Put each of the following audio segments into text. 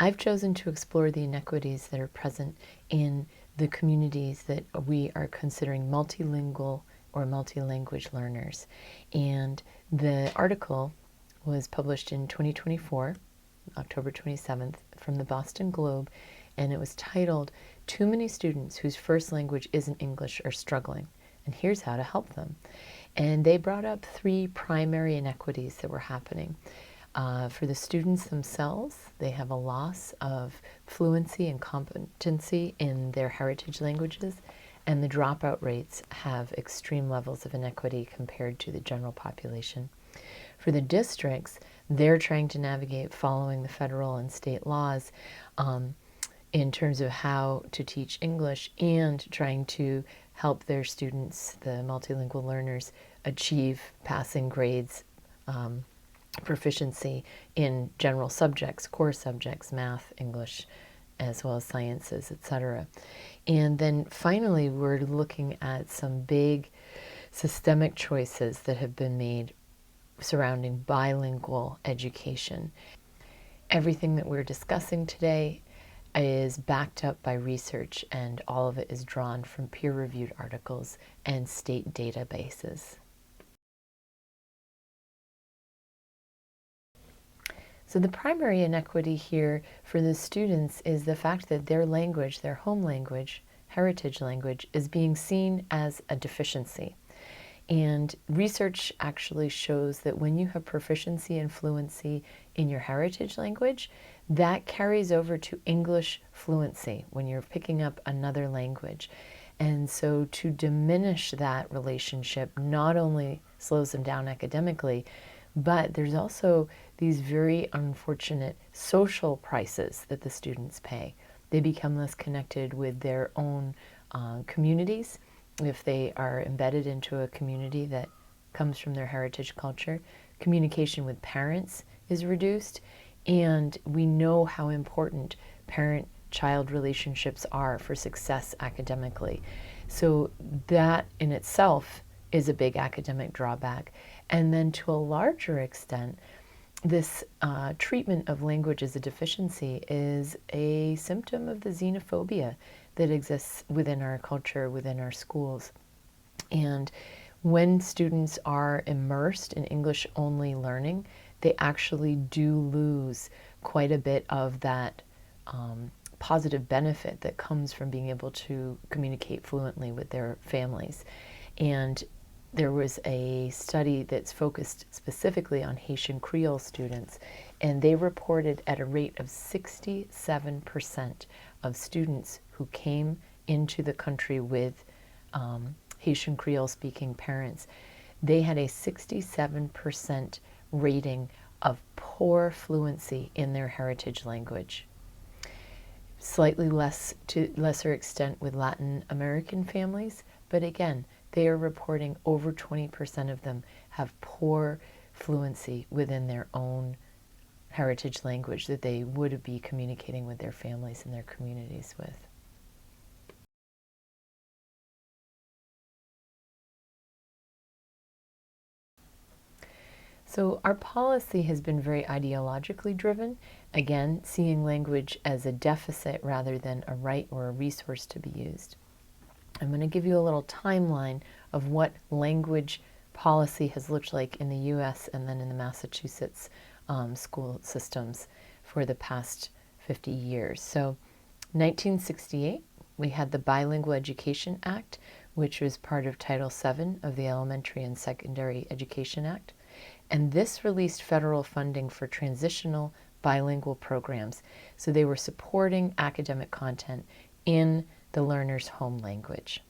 I've chosen to explore the inequities that are present in the communities that we are considering multilingual or multi-language learners. And the article was published in 2024, October 27th, from the Boston Globe, and it was titled, "Too Many Students Whose First Language Isn't English Are Struggling, and Here's How to Help Them." And they brought up three primary inequities that were happening. For the students themselves, they have a loss of fluency and competency in their heritage languages, and the dropout rates have extreme levels of inequity compared to the general population. For the districts, they're trying to navigate following the federal and state laws in terms of how to teach English and trying to help their students, the multilingual learners, achieve passing grades, proficiency in general subjects, core subjects, math, English, as well as sciences, etc. And then finally, we're looking at some big systemic choices that have been made surrounding bilingual education. Everything that we're discussing today is backed up by research, and all of it is drawn from peer-reviewed articles and state databases. So the primary inequity here for the students is the fact that their language, their home language, heritage language, is being seen as a deficiency. And research actually shows that when you have proficiency and fluency in your heritage language, that carries over to English fluency when you're picking up another language. And so to diminish that relationship not only slows them down academically, but there's also these very unfortunate social prices that the students pay. They become less connected with their own communities if they are embedded into a community that comes from their heritage culture. Communication with parents is reduced, and we know how important parent-child relationships are for success academically. So that in itself is a big academic drawback. And then to a larger extent, this treatment of language as a deficiency is a symptom of the xenophobia that exists within our culture, within our schools. And when students are immersed in English-only learning, they actually do lose quite a bit of that positive benefit that comes from being able to communicate fluently with their families. And there was a study that's focused specifically on Haitian Creole students, and they reported at a rate of 67% of students who came into the country with Haitian Creole speaking parents, they had a 67% rating of poor fluency in their heritage language. Slightly less, to lesser extent with Latin American families, but again, they are reporting over 20% of them have poor fluency within their own heritage language that they would be communicating with their families and their communities with. So our policy has been very ideologically driven, again, seeing language as a deficit rather than a right or a resource to be used. I'm going to give you a little timeline of what language policy has looked like in the US and then in the Massachusetts school systems for the past 50 years. So 1968, we had the Bilingual Education Act, which was part of Title VII of the Elementary and Secondary Education Act. And this released federal funding for transitional bilingual programs. So they were supporting academic content in the learner's home language.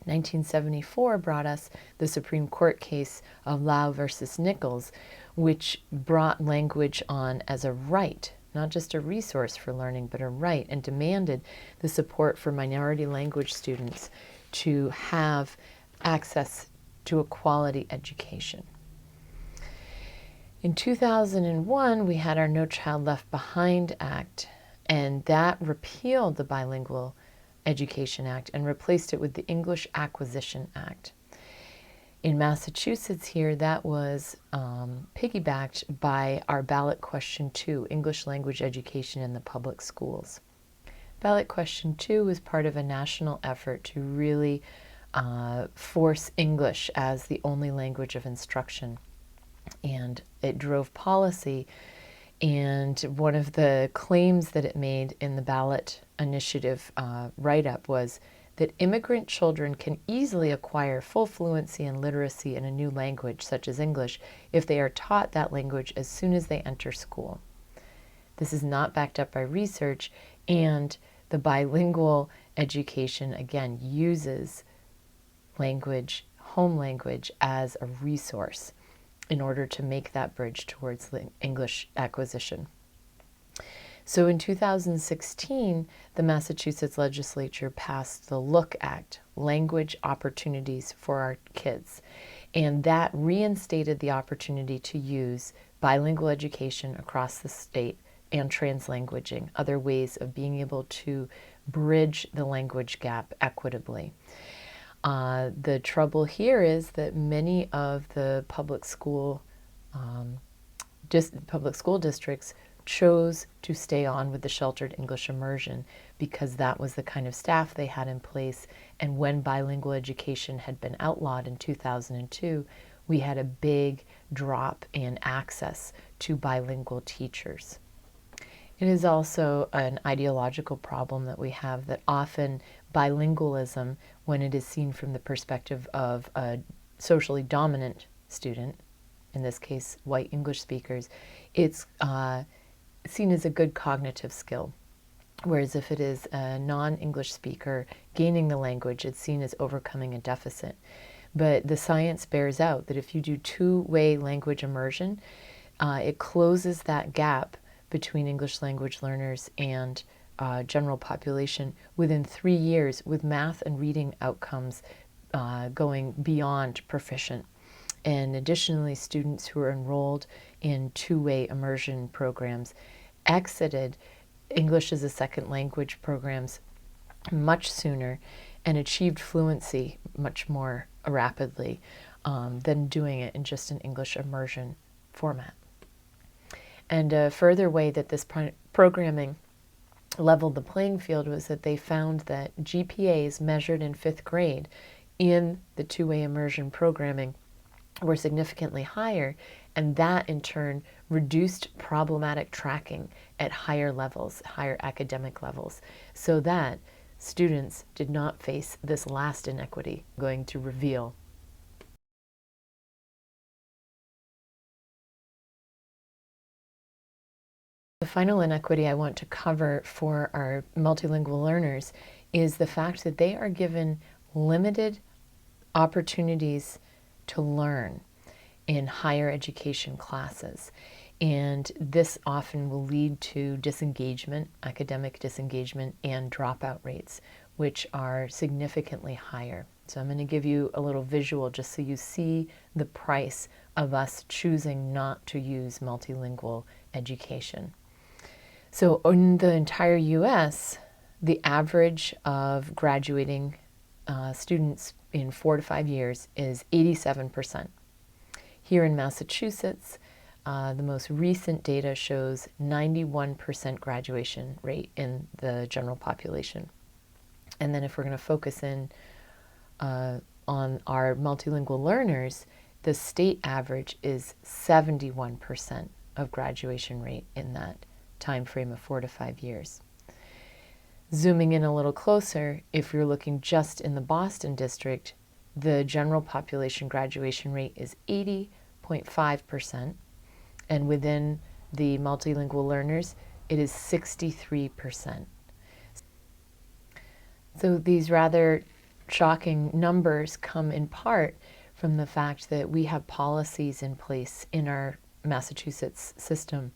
1974 brought us the Supreme Court case of Lau versus Nichols, which brought language on as a right, not just a resource for learning, but a right, and demanded the support for minority language students to have access to a quality education. In 2001, we had our No Child Left Behind Act, and that repealed the Bilingual Education Act and replaced it with the English Acquisition Act. In Massachusetts here, that was piggybacked by our ballot question 2, English language education in the public schools. Ballot question 2 was part of a national effort to really force English as the only language of instruction. And it drove policy. And one of the claims that it made in the ballot initiative write-up was that immigrant children can easily acquire full fluency and literacy in a new language, such as English, if they are taught that language as soon as they enter school. This is not backed up by research, and the bilingual education, again, uses language, home language, as a resource in order to make that bridge towards English acquisition. So in 2016, the Massachusetts legislature passed the LOOK Act, Language Opportunities for Our Kids, and that reinstated the opportunity to use bilingual education across the state and translanguaging, other ways of being able to bridge the language gap equitably. The trouble here is that many of the public school districts chose to stay on with the sheltered English immersion because that was the kind of staff they had in place. And when bilingual education had been outlawed in 2002, we had a big drop in access to bilingual teachers. It is also an ideological problem that we have, that often bilingualism, when it is seen from the perspective of a socially dominant student, in this case white English speakers, it's seen as a good cognitive skill. Whereas if it is a non-English speaker gaining the language, it's seen as overcoming a deficit. But the science bears out that if you do two-way language immersion, it closes that gap between English language learners and general population within 3 years, with math and reading outcomes going beyond proficient. And additionally, students who are enrolled in two-way immersion programs exited English as a second language programs much sooner and achieved fluency much more rapidly than doing it in just an English immersion format. And a further way that this programming leveled the playing field was that they found that GPAs measured in 5th grade in the two-way immersion programming were significantly higher, and that in turn reduced problematic tracking at higher levels, higher academic levels, so that students did not face this last inequity I'm going to reveal. The final inequity I want to cover for our multilingual learners is the fact that they are given limited opportunities to learn in higher education classes. And this often will lead to disengagement, academic disengagement, and dropout rates, which are significantly higher. So I'm going to give you a little visual just so you see the price of us choosing not to use multilingual education. So in the entire US, the average of graduating students in 4 to 5 years is 87%. Here in Massachusetts, the most recent data shows 91% graduation rate in the general population. And then if we're going to focus in on our multilingual learners, the state average is 71% of graduation rate in that time frame of 4 to 5 years. Zooming in a little closer, if you're looking just in the Boston district, the general population graduation rate is 80.5%, and within the multilingual learners, it is 63%. So these rather shocking numbers come in part from the fact that we have policies in place in our Massachusetts system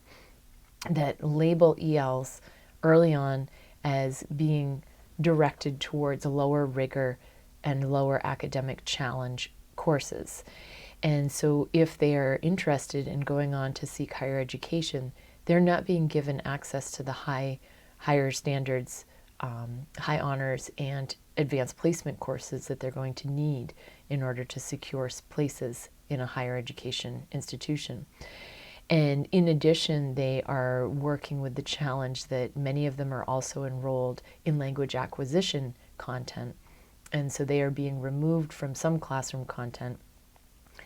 that label ELs early on as being directed towards lower rigor and lower academic challenge courses. And so if they are interested in going on to seek higher education, they're not being given access to the higher standards, high honors, and advanced placement courses that they're going to need in order to secure places in a higher education institution. And in addition, they are working with the challenge that many of them are also enrolled in language acquisition content. And so they are being removed from some classroom content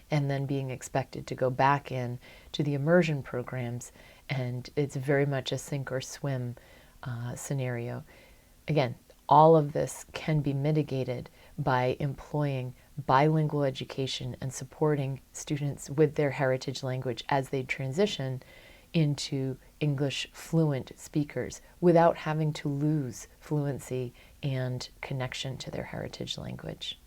and then being expected to go back in to the immersion programs. And it's very much a sink or swim scenario. Again, all of this can be mitigated by employing bilingual education and supporting students with their heritage language as they transition into English fluent speakers without having to lose fluency and connection to their heritage language.